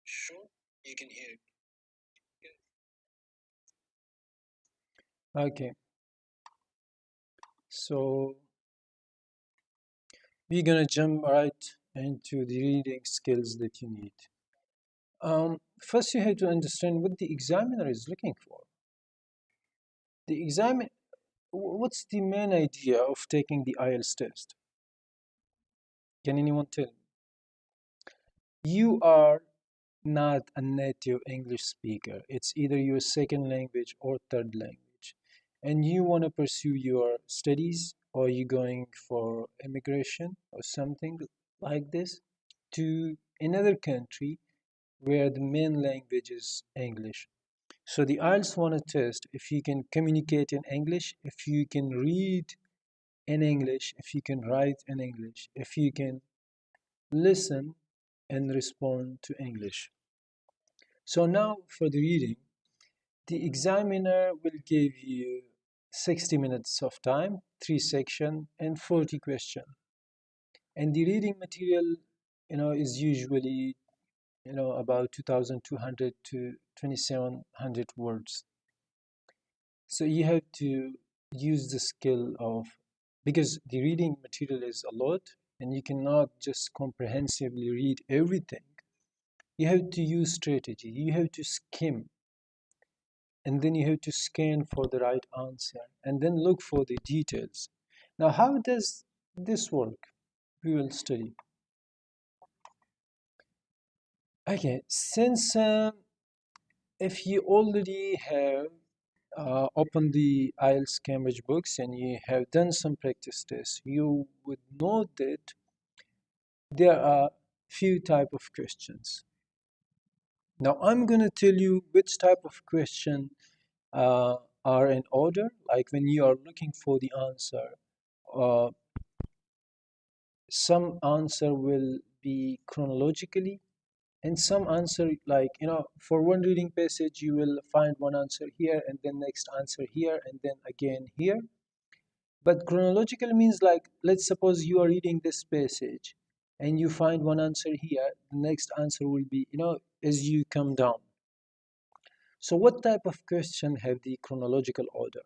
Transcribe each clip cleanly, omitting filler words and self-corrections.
Sure, you can hear. Okay, so we're gonna jump right into the reading skills that you need. First, you have to understand what the examiner is looking for. The examiner, what's the main idea of taking the IELTS test? Can anyone tell me? You are not a native English speaker. It's either your second language or third language. And you want to pursue your studies, or you going for immigration or something like this to another country where the main language is English. So the IELTS want to test if you can communicate in English, if you can read in English, if you can write in English, if you can listen and respond to English. So now for the reading, the examiner will give you 60 minutes of time, 3 sections, and 40 questions. And the reading material, is usually, about 2,200 to 2,700 words. So you have to use the skill of, because the reading material is a lot, and you cannot just comprehensively read everything. You have to use strategy. You have to skim, and then you have to scan for the right answer, and then look for the details. Now, how does this work? We will study. Okay, since if you already have opened the IELTS Cambridge books and you have done some practice tests, you would know that there are few type of questions. Now, I'm going to tell you which type of question uh, are in order, like when you are looking for the answer. Uh, some answer will be chronologically, and some answer, like, for one reading passage you will find one answer here and then next answer here and then again here. But chronological means, like, let's suppose you are reading this passage and you find one answer here, the next answer will be, as you come down. So what type of question have the chronological order?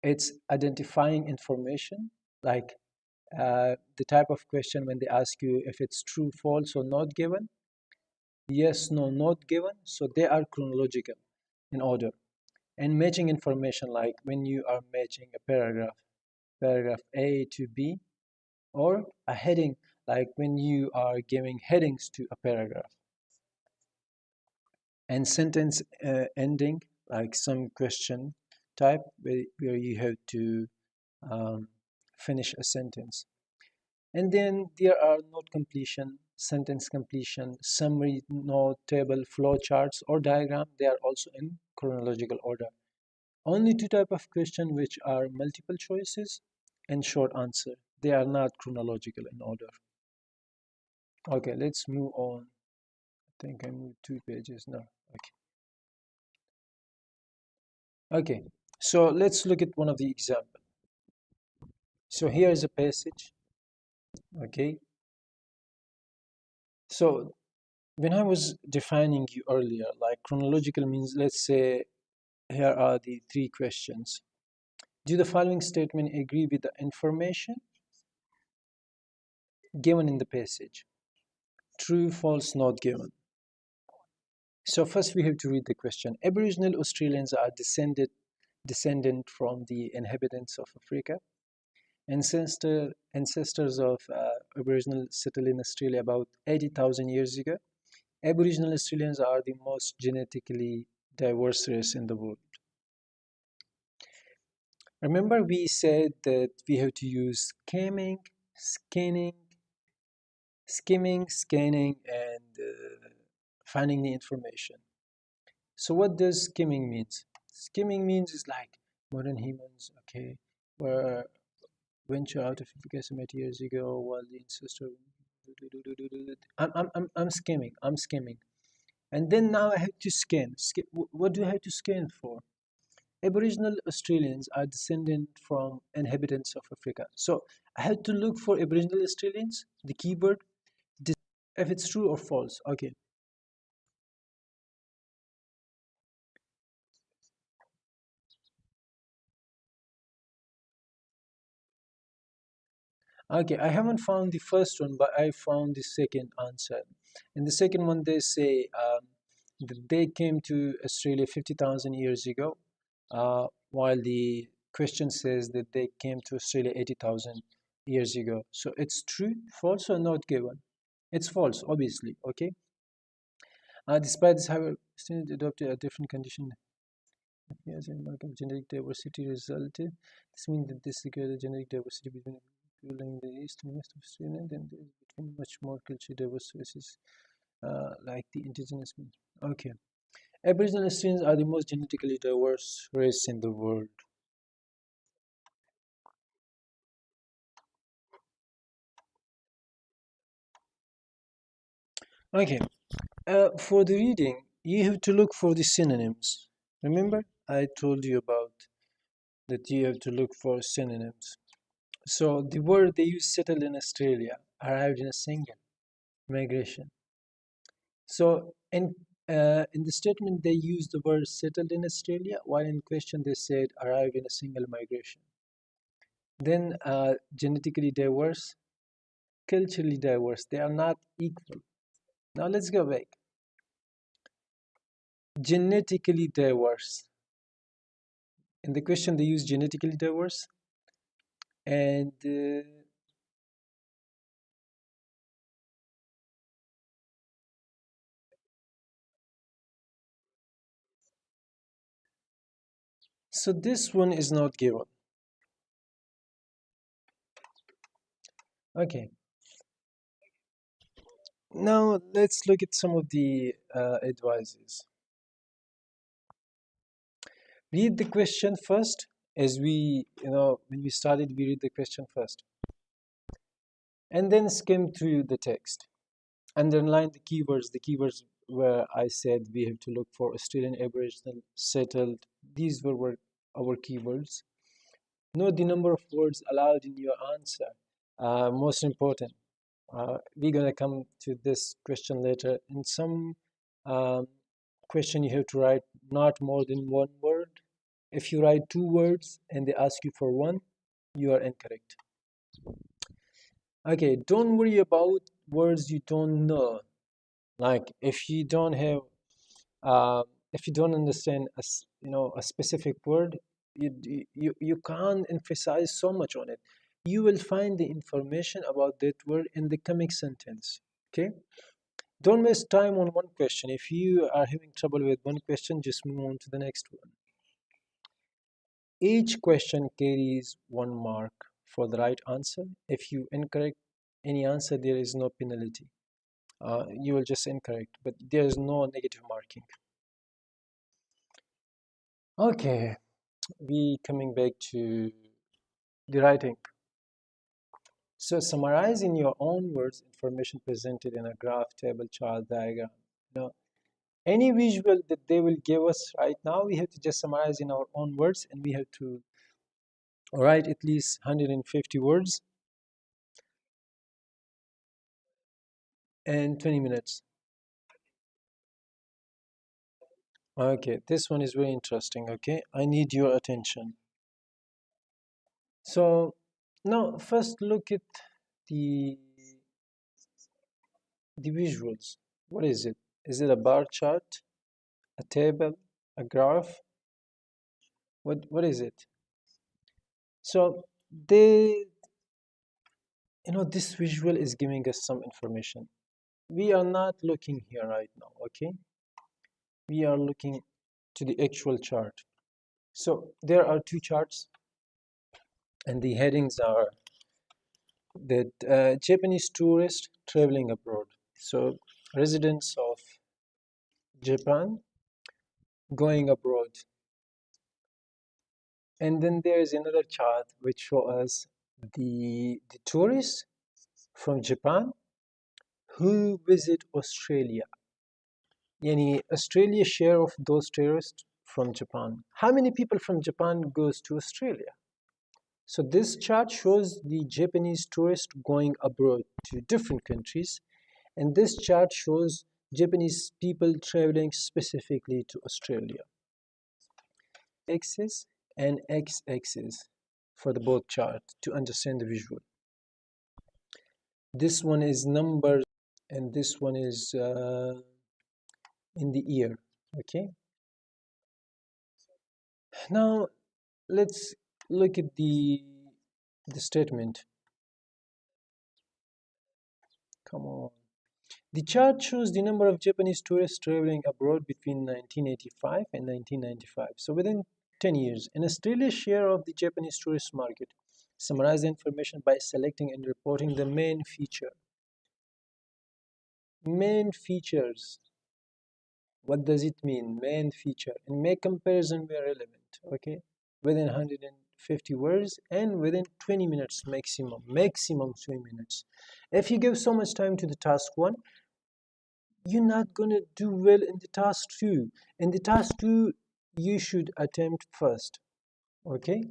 It's identifying information, like the type of question when they ask you if it's true, false, or not given, yes, no, not given. So they are chronological in order. And matching information, like when you are matching a paragraph A to B, or a heading, like when you are giving headings to a paragraph. And sentence ending, like some question type where you have to finish a sentence. And then there are note completion, sentence completion, summary, note, table, flow charts, or diagram. They are also in chronological order. Only two type of question which are multiple choices and short answer. They are not chronological in order. Okay, let's move on. I think I moved 2 pages now. Okay, so let's look at one of the example. So here is a passage. Okay, so when I was defining you earlier, like chronological means, let's say here are the 3 questions. Do the following statement agree with the information given in the passage? True, false, not given. So first we have to read the question. Aboriginal Australians are descendant from the inhabitants of Africa, ancestors of Aboriginal settled in Australia about 80,000 years ago. Aboriginal Australians are the most genetically diverse race in the world. Remember, we said that we have to use scanning, scanning, and finding the information. So what does skimming means? Skimming means is like modern humans, okay, were venture out of Africa some 8 years ago while the ancestor. I'm skimming. I'm skimming. And then now I have to scan. What do I have to scan for? Aboriginal Australians are descendant from inhabitants of Africa. So I had to look for Aboriginal Australians, the keyword, if it's true or false. Okay. Okay, I haven't found the first one, but I found the second answer. In the second one, they say that they came to Australia 50,000 years ago, while the question says that they came to Australia 80,000 years ago. So it's true, false, or not given? It's false, obviously. Okay. Despite this, however, students adopted a different condition. Yes, in mark of genetic diversity resulted. This means that this greater genetic diversity between people in the east and west of Australia than there is between much more culturally diverse races, like the indigenous ones. Okay. Aboriginal Australians are the most genetically diverse race in the world. Okay. For the reading, you have to look for the synonyms. Remember, I told you about that you have to look for synonyms. So the word they use settled in Australia arrived in a single migration. So in the statement they used the word settled in Australia, while in question they said arrived in a single migration. Then genetically diverse, culturally diverse. They are not equal. Now let's go back. Genetically diverse. In the question they use genetically diverse, and so this one is not given. Okay. Now let's look at some of the advices. Read the question first. As we, when we started, we read the question first, and then skim through the text. Underline the keywords. The keywords where I said we have to look for Australian Aboriginal settled. These were our keywords. Note the number of words allowed in your answer. Most important. We're gonna come to this question later. In some um, question, you have to write not more than one word. If you write two words and they ask you for one, you are incorrect. Okay, don't worry about words you don't know. Like if you don't have, if you don't understand a specific word, you can't emphasize so much on it. You will find the information about that word in the coming sentence. Okay, don't waste time on one question. If you are having trouble with one question, just move on to the next one. Each question carries 1 mark for the right answer. If you incorrect any answer, there is no penalty. You will just incorrect, but there is no negative marking. Okay, we coming back to the writing. So summarize in your own words information presented in a graph, table, chart, diagram. Now, any visual that they will give us right now, we have to just summarize in our own words, and we have to write at least 150 words and 20 minutes. Okay, this one is very interesting. Okay, I need your attention. So now first look at the the visuals. What is it? Is it a bar chart, a table, a graph? What is it? So they, this visual is giving us some information. We are not looking here right now, okay? We are looking to the actual chart. So there are two charts, and the headings are that Japanese tourists traveling abroad. So residents of Japan going abroad. And then there is another chart which shows us the tourists from Japan who visit Australia. Yani Australia share of those tourists from Japan. How many people from Japan goes to Australia? So this chart shows the Japanese tourists going abroad to different countries, and this chart shows Japanese people traveling specifically to Australia. Axis and x-axis for the both chart to understand the visual. This one is numbers, and this one is in the year. Okay, now let's look at the statement. Come on. The chart shows the number of Japanese tourists traveling abroad between 1985 and 1995. So within 10 years, in Australia's share of the Japanese tourist market. Summarize the information by selecting and reporting the main feature. Main features. What does it mean? Main feature. And make comparison where relevant. Okay. Within 150 words and within 20 minutes maximum. Maximum 20 minutes. If you give so much time to the task 1, you're not gonna do well in the task 2. In the task 2, you should attempt first. Okay?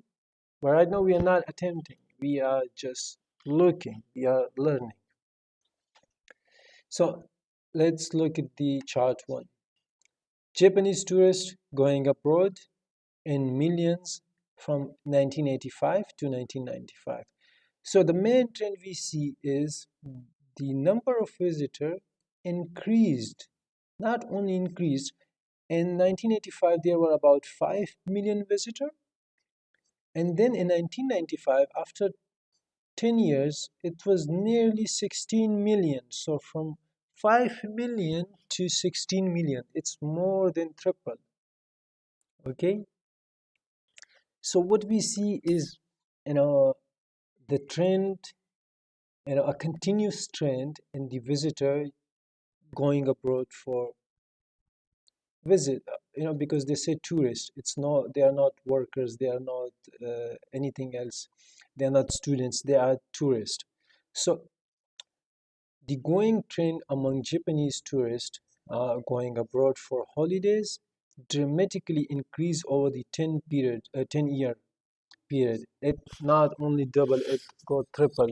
But right now we are not attempting. We are just looking. We are learning. So let's look at the chart 1. Japanese tourists going abroad in millions from 1985 to 1995. So the main trend we see is the number of visitors increased, not only increased. In 1985 there were about 5 million visitors, and then in 1995, after 10 years, it was nearly 16 million. So from 5 million to 16 million, it's more than triple. Okay, so what we see is, the trend, a continuous trend in the visitor going abroad for visit, because they say tourists. It's not, they are not workers, they are not anything else, they are not students, they are tourists. So the going trend among Japanese tourists going abroad for holidays dramatically increased over the 10-year period. It not only double, it got triple.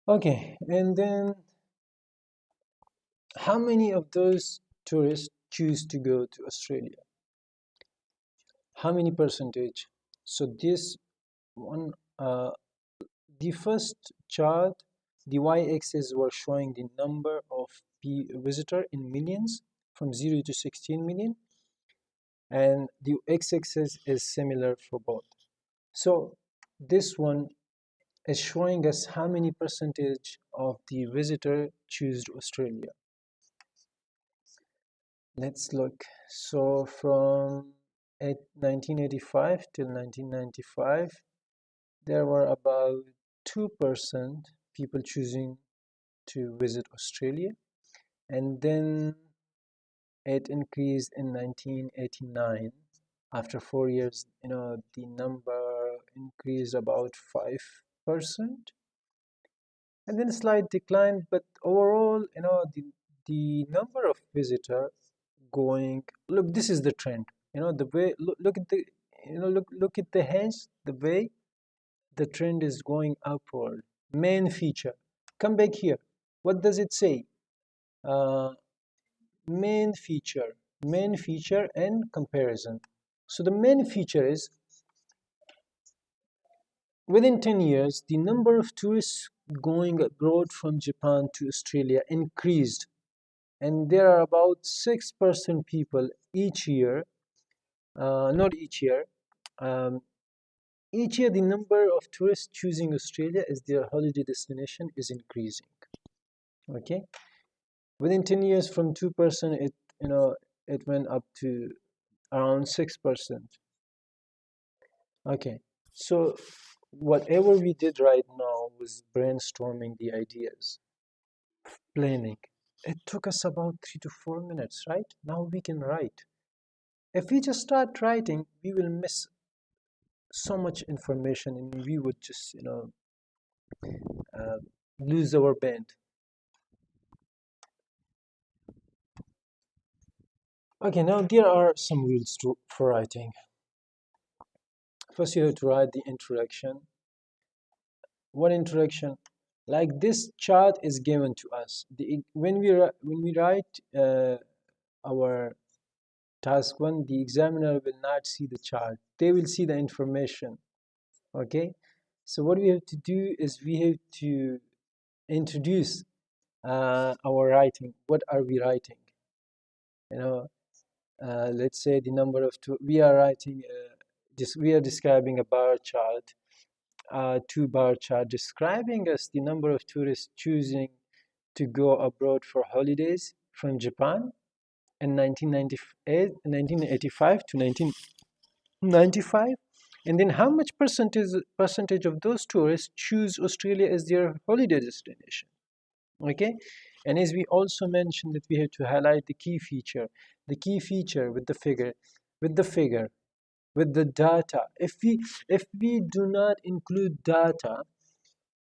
Okay, and then how many of those tourists choose to go to Australia? How many percentage? So this one, the first chart, the y-axis were showing the number of visitor in millions from 0 to 16 million, and the x-axis is similar for both. So this one is showing us how many percentage of the visitor choose Australia. Let's look. So from 1985 till 1995, there were about 2% people choosing to visit Australia, and then it increased in 1989. After 4 years, the number increased about 5%, and then a slight decline. But overall, the number of visitors going, look, this is the trend. The way, look at the, look at the hands, the way the trend is going upward. Main feature. Come back here. What does it say? Main feature and comparison. So the main feature is, within 10 years, the number of tourists going abroad from Japan to Australia increased, and there are about 6% people each year, not each year, each year the number of tourists choosing Australia as their holiday destination is increasing. Okay, within 10 years, from 2%, it went up to around 6%. Okay, so whatever we did right now was brainstorming the ideas, planning. It took us about 3 to 4 minutes, right? Now we can write. If we just start writing, we will miss so much information, and we would just, uh, lose our band. Okay, now there are some rules for writing. First, you have to write the introduction. What introduction? Like this chart is given to us. When we write our Task 1, the examiner will not see the chart. They will see the information. Okay? So what we have to do is we have to introduce our writing. What are we writing? You know, let's say the number of we are writing, we are describing a bar chart, two-bar chart describing us the number of tourists choosing to go abroad for holidays from Japan in 1985 to 1995, and then how much percentage of those tourists choose Australia as their holiday destination. Okay, and as we also mentioned that we have to highlight the key feature with the figure, with the data. If we do not include data,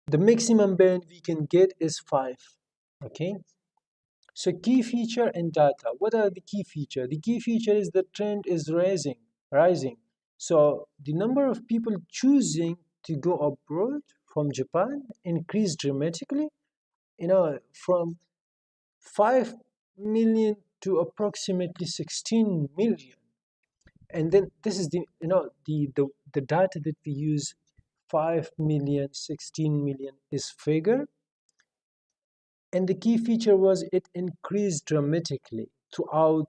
the maximum band we can get is 5. Okay, so key feature and data. What are the key feature? The key feature is the trend is rising. So the number of people choosing to go abroad from Japan increased dramatically, from 5 million to approximately 16 million. And then this is the data that we use, 5 million, 16 million is figure. And the key feature was it increased dramatically throughout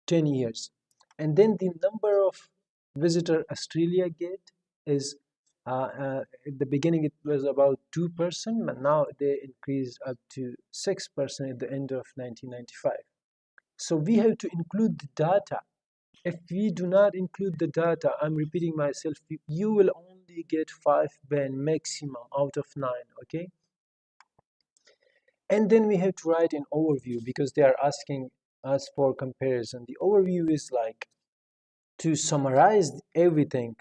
10 years. And then the number of visitor Australia get is, at the beginning it was about 2%, but now they increased up to 6% at the end of 1995. So we have to include the data. If we do not include the data, I'm repeating myself, you will only get 5 band maximum out of 9, okay? And then we have to write an overview because they are asking us for comparison. The overview is like to summarize everything.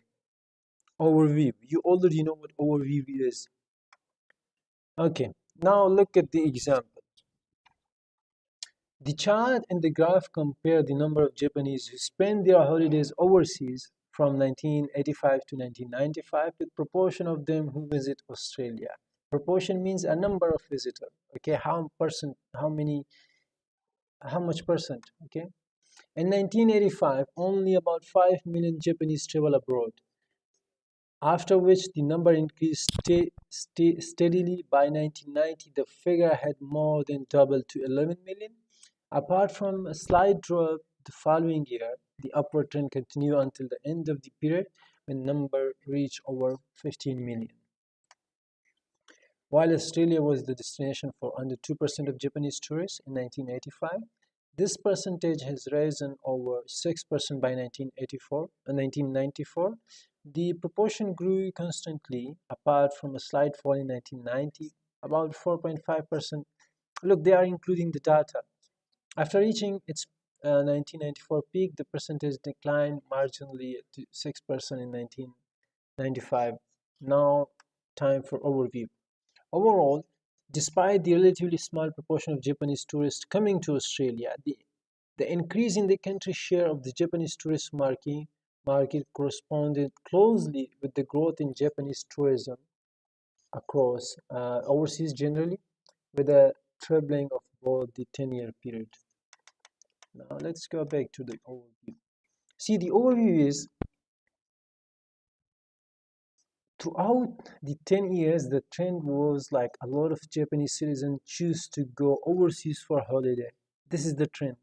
Overview. You already know what overview is. Okay, now look at the example. The chart and the graph compare the number of Japanese who spend their holidays overseas from 1985 to 1995 with proportion of them who visit Australia. Proportion means a number of visitors. Okay, how much percent? Okay, in 1985, only about 5 million Japanese travel abroad, after which the number increased steadily. By 1990, the figure had more than doubled to 11 million. Apart from a slight drop the following year, the upward trend continued until the end of the period when number reached over 15 million. While Australia was the destination for under 2% of Japanese tourists in 1985, this percentage has risen over 6% by 1994. The proportion grew constantly, apart from a slight fall in 1990, about 4.5%. Look, they are including the data. After reaching its 1994 peak, the percentage declined marginally to 6% in 1995. Now, time for overview. Overall, despite the relatively small proportion of Japanese tourists coming to Australia, the increase in the country's share of the Japanese tourist market corresponded closely with the growth in Japanese tourism across overseas generally, with a trebling of both the 10-year period. Now let's go back to the overview. See, the overview is throughout the 10 years, the trend was like a lot of Japanese citizens choose to go overseas for holiday. This is the trend.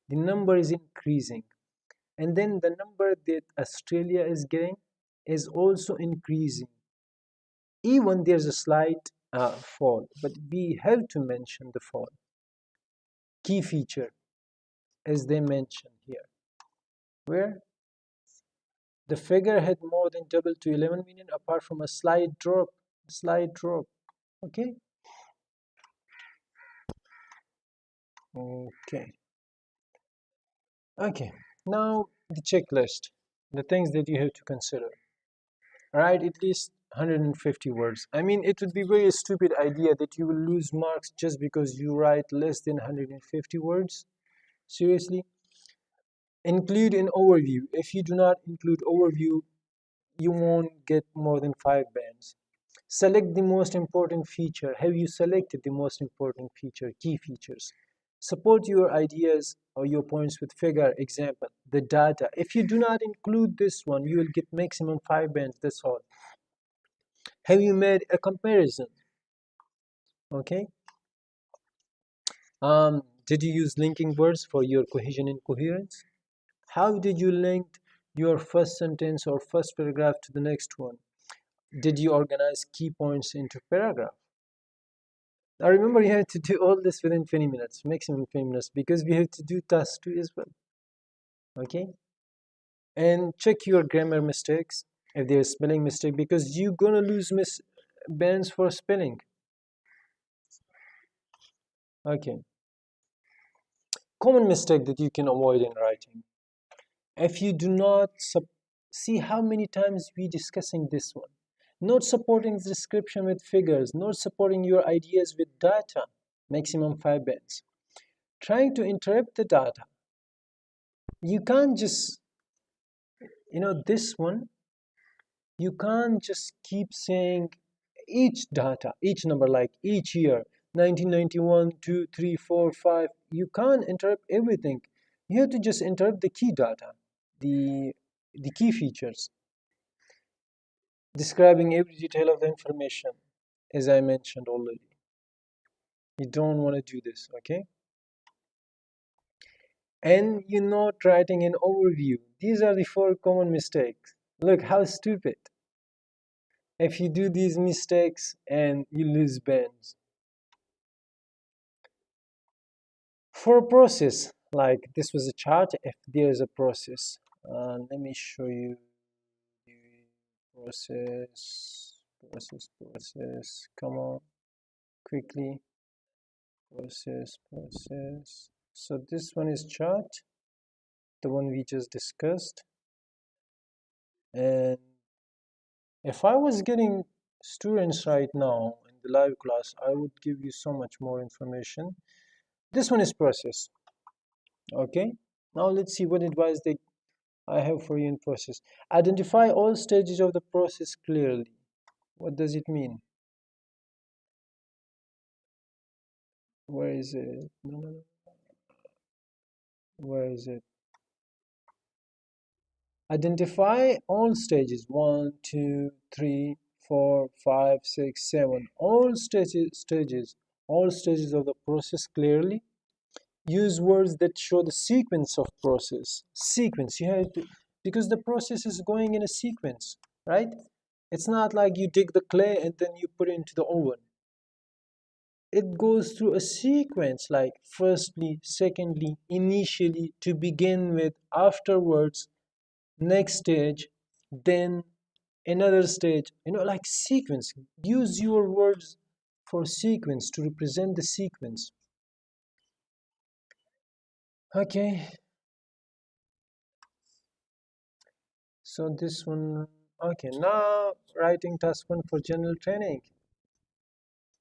The number is increasing. And then the number that Australia is getting is also increasing. Even there's a slight fall, but we have to mention the fall. Key feature, as they mention here, where the figure had more than doubled to 11 million, apart from a slight drop. Okay. Okay. Now the checklist, the things that you have to consider. Write at least 150 words. I mean, it would be very stupid idea that you will lose marks just because you write less than 150 words. Seriously. Include an overview. If you do not include overview, you won't get more than 5 bands. Select the most important feature. Have you selected the most important feature, key features? Support your ideas or your points with figure. Example, the data. If you do not include this one, you will get maximum 5 bands. That's all. Have you made a comparison? Okay. Did you use linking words for your cohesion and coherence? How did you link your first sentence or first paragraph to the next one? Did you organize key points into paragraph? Now remember, you have to do all this within 20 minutes, maximum 20 minutes, because we have to do task 2 as well. Okay? And check your grammar mistakes if there's spelling mistake, because you're gonna lose bands for spelling. Okay. Common mistake that you can avoid in writing. If you do not see how many times we discussing this one, not supporting the description with figures, not supporting your ideas with data, maximum 5 bands. Trying to interrupt the data. You can't just, this one, you can't just keep saying each data, each number, like each year, 1991, 2, 3, 4, 5. You can't interrupt everything. You have to just interrupt the key data, the key features, describing every detail of the information, as I mentioned already. You don't want to do this, okay? And you're not writing an overview. These are the 4 common mistakes. Look how stupid. If you do these mistakes and you lose bands. For a process, like this was a chart, if there is a process, let me show you the process, come on, quickly, process. So this one is chart, the one we just discussed. And if I was getting students right now in the live class, I would give you so much more information. This one is process. Okay, now let's see what advice I have for you in process. Identify all stages of the process clearly. What does it mean? Where is it? No. Where is it? Identify all stages. 1, 2, 3, 4, 5, 6, 7. All stages of the process clearly. Use words that show the sequence of process. Sequence. You have to, because the process is going in a sequence, right? It's not like you dig the clay and then you put it into the oven. It goes through a sequence, like firstly, secondly, initially, to begin with, afterwards, next stage, then another stage, like sequence. Use your words for sequence to represent the sequence. Okay, so this one. Okay, now writing task 1 for general training.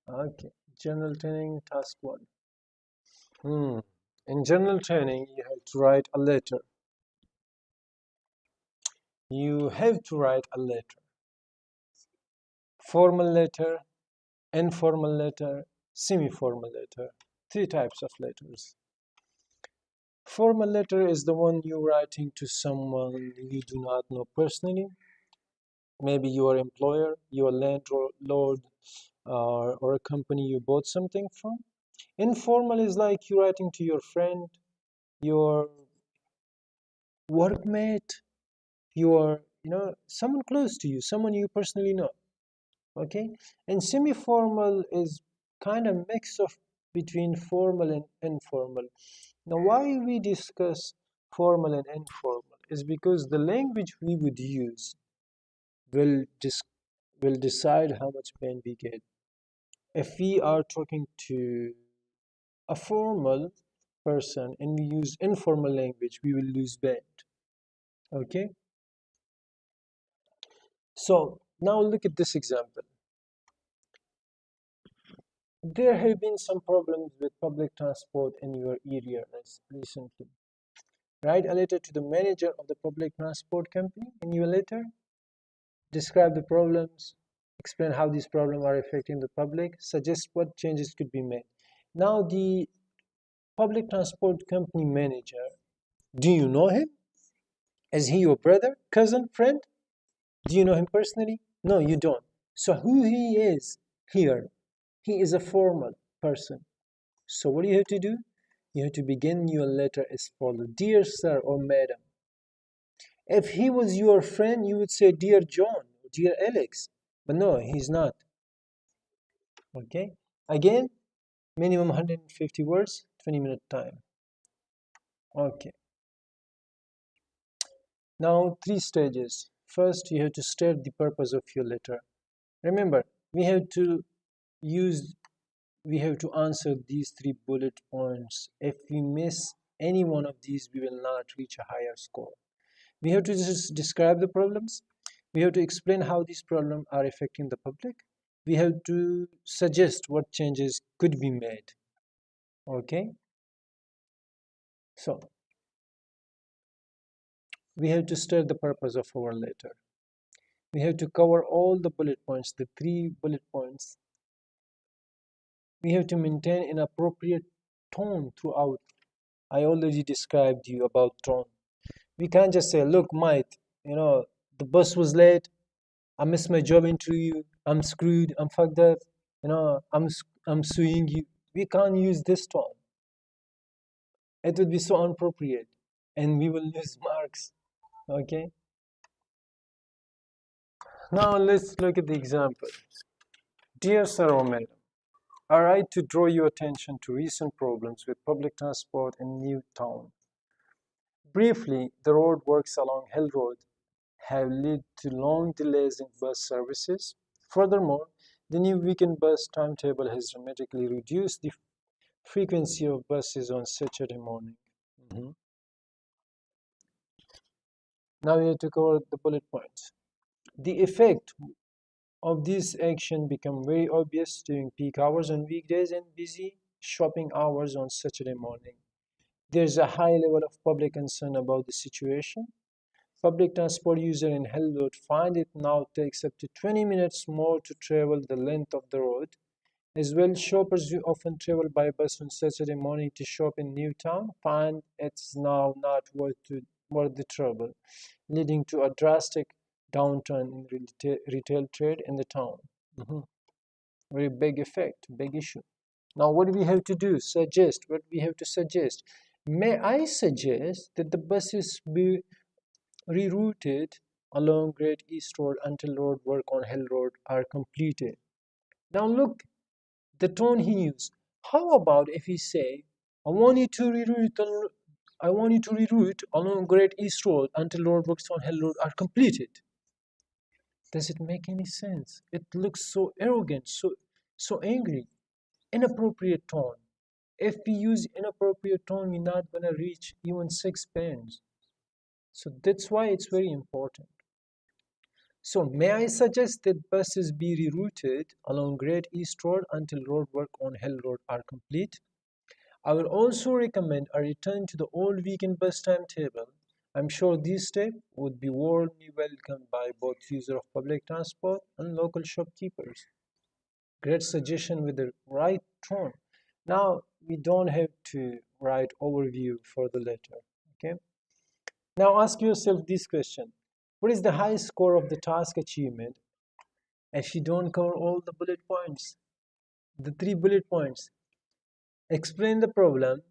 Okay, general training task 1. In general training, you have to write a letter. You have to write a letter. Formal letter, informal letter, semi-formal letter. 3 types of letters. Formal letter is the one you're writing to someone you do not know personally. Maybe your employer, your landlord, or a company you bought something from. Informal is like you're writing to your friend, your workmate, your, someone close to you, someone you personally know. Okay, and semi-formal is kind of mix of between formal and informal. Now why we discuss formal and informal is because the language we would use will decide how much band we get. If we are talking to a formal person and we use informal language, we will lose band. Okay, so now look at this example. There have been some problems with public transport in your area recently. Write a letter to the manager of the public transport company. In your letter, describe the problems, explain how these problems are affecting the public, suggest what changes could be made. Now, the public transport company manager. Do you know him? Is he your brother, cousin, friend? Do you know him personally? No, you don't. So who he is here? He is a formal person. So what do you have to do? You have to begin your letter as follows. Dear sir or madam. If he was your friend, you would say dear John, or dear Alex. But no, he's not. Okay? Again, minimum 150 words, 20-minute time. Okay. Now, 3 stages. First, you have to state the purpose of your letter. Remember, we have to use we have to answer these 3 bullet points. If we miss any one of these, we will not reach a higher score. We have to just describe the problems. We have to explain how these problems are affecting the public. We have to suggest what changes could be made. Okay? So, we have to state the purpose of our letter. We have to cover all the bullet points, the 3 bullet points. We have to maintain an appropriate tone throughout. I already described you about tone. We can't just say, look, mate, the bus was late. I missed my job interview. I'm screwed. I'm fucked up. I'm suing you. We can't use this tone. It would be so inappropriate, and we will lose marks. Okay. Now let's look at the example. Dear Sir or Madam, I write to draw your attention to recent problems with public transport in Newtown. Briefly, the road works along Hill Road have led to long delays in bus services. Furthermore, the new weekend bus timetable has dramatically reduced the frequency of buses on Saturday morning. Now we have to cover the bullet points. The effect of this action become very obvious during peak hours on weekdays and busy shopping hours on Saturday morning. There's a high level of public concern about the situation. Public transport users in Hill Road find it now takes up to 20 minutes more to travel the length of the road. As well, shoppers who often travel by bus on Saturday morning to shop in Newtown find it's now not worth the trouble, leading to a drastic downturn in retail trade in the town. Very big effect, big issue. Now, what do we have to do? Suggest. What we have to suggest? May I suggest that the buses be rerouted along Great East Road until road work on Hill Road are completed? Now, look the tone he used. How about if he say, I want you to reroute along Great East Road until road works on Hill Road are completed? Does it make any sense? It looks so arrogant, so angry. Inappropriate tone. If we use inappropriate tone, we're not gonna reach even 6 bands. So that's why it's very important. So may I suggest that buses be rerouted along Great East Road until road work on Hill Road are complete? I will also recommend a return to the old weekend bus timetable. I'm sure this step would be warmly welcomed by both users of public transport and local shopkeepers. Great suggestion with the right tone. Now, we don't have to write overview for the letter, okay? Now ask yourself this question. What is the highest score of the task achievement if you don't cover all the bullet points? The 3 bullet points. Explain the problem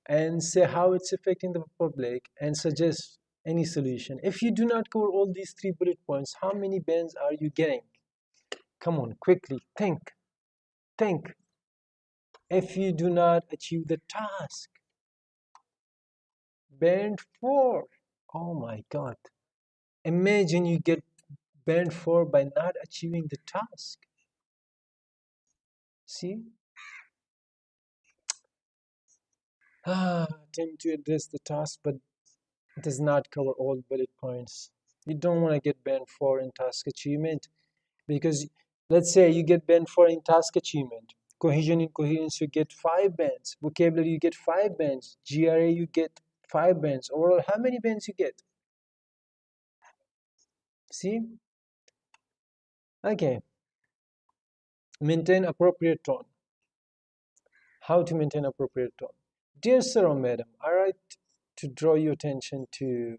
and say how it's affecting the public and suggest any solution. If you do not cover all these 3 bullet points, how many bands are you getting? Come on, quickly, think. If you do not achieve the task, band 4. Oh my God. Imagine you get band 4 by not achieving the task. See? Attempt to address the task, but it does not cover all bullet points. You don't want to get band 4 in task achievement because let's say you get band 4 in task achievement. Cohesion and coherence, you get 5 bands. Vocabulary, you get 5 bands. GRA, you get 5 bands. Overall, how many bands you get? See? Okay. Maintain appropriate tone. How to maintain appropriate tone? Dear sir or madam, I write to draw your attention to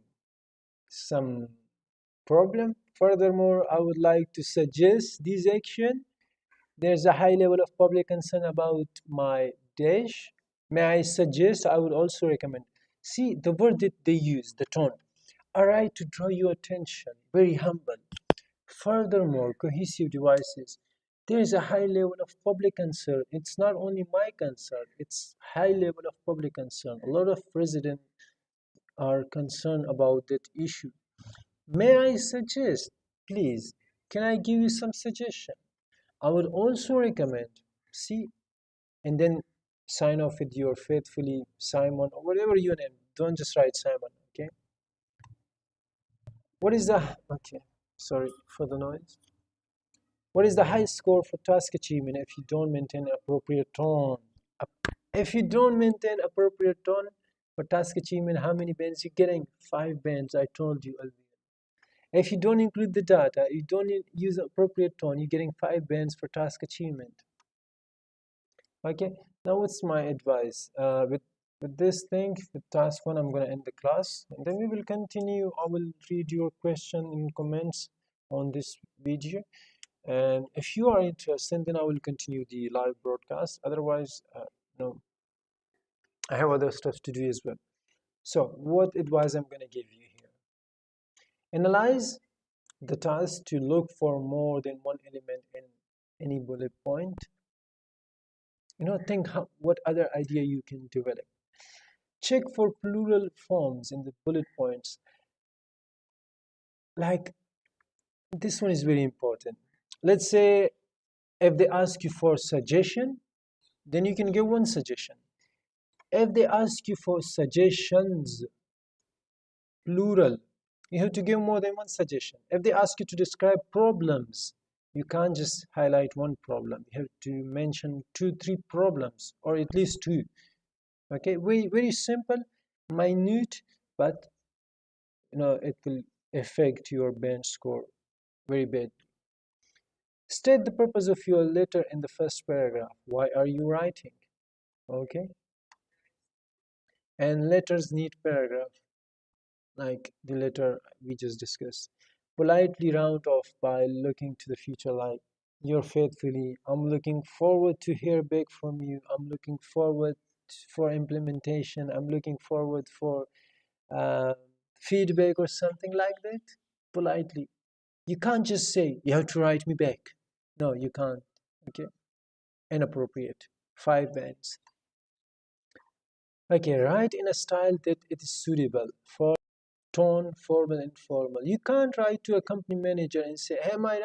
some problem. Furthermore, I would like to suggest this action. There's a high level of public concern about my dash. May I suggest, I would also recommend. See the word that they use, the tone. I write to draw your attention, very humble. Furthermore, cohesive devices. There is a high level of public concern. It's not only my concern, it's high level of public concern. A lot of residents are concerned about that issue. May I suggest, please, can I give you some suggestion? I would also recommend, see, and then sign off with your faithfully Simon or whatever your name. Don't just write Simon, okay? What is the, okay, sorry for the noise. What is the high score for task achievement if you don't maintain appropriate tone? If you don't maintain appropriate tone for task achievement, how many bands you getting? 5 bands, I told you earlier. If you don't include the data, you don't use appropriate tone, you're getting 5 bands for task achievement. Okay, now what's my advice? With this thing, with task 1, I'm going to end the class and then we will continue. I will read your question in comments on this video. And if you are interested, then I will continue the live broadcast. Otherwise, no, I have other stuff to do as well. So what advice I'm going to give you here? Analyze the task to look for more than one element in any bullet point. Think what other idea you can develop. Check for plural forms in the bullet points. Like this one is very important. Let's say if they ask you for suggestion, then you can give one suggestion. If they ask you for suggestions, plural, you have to give more than one suggestion. If they ask you to describe problems, you can't just highlight one problem. You have to mention 2-3 problems, or at least 2. Okay, very, very simple, minute, but it will affect your bench score very badly. State the purpose of your letter in the first paragraph. Why are you writing? Okay, and letters need paragraph, like the letter we just discussed. Politely round off by looking to the future like, you're faithfully, I'm looking forward to hear back from you, I'm looking forward for implementation, I'm looking forward for uh, feedback or something like that. Politely. You can't just say, you have to write me back. No, you can't. Okay, inappropriate. 5 bands. Okay, write in a style that it is suitable for tone, formal, informal. You can't write to a company manager and say, hey, my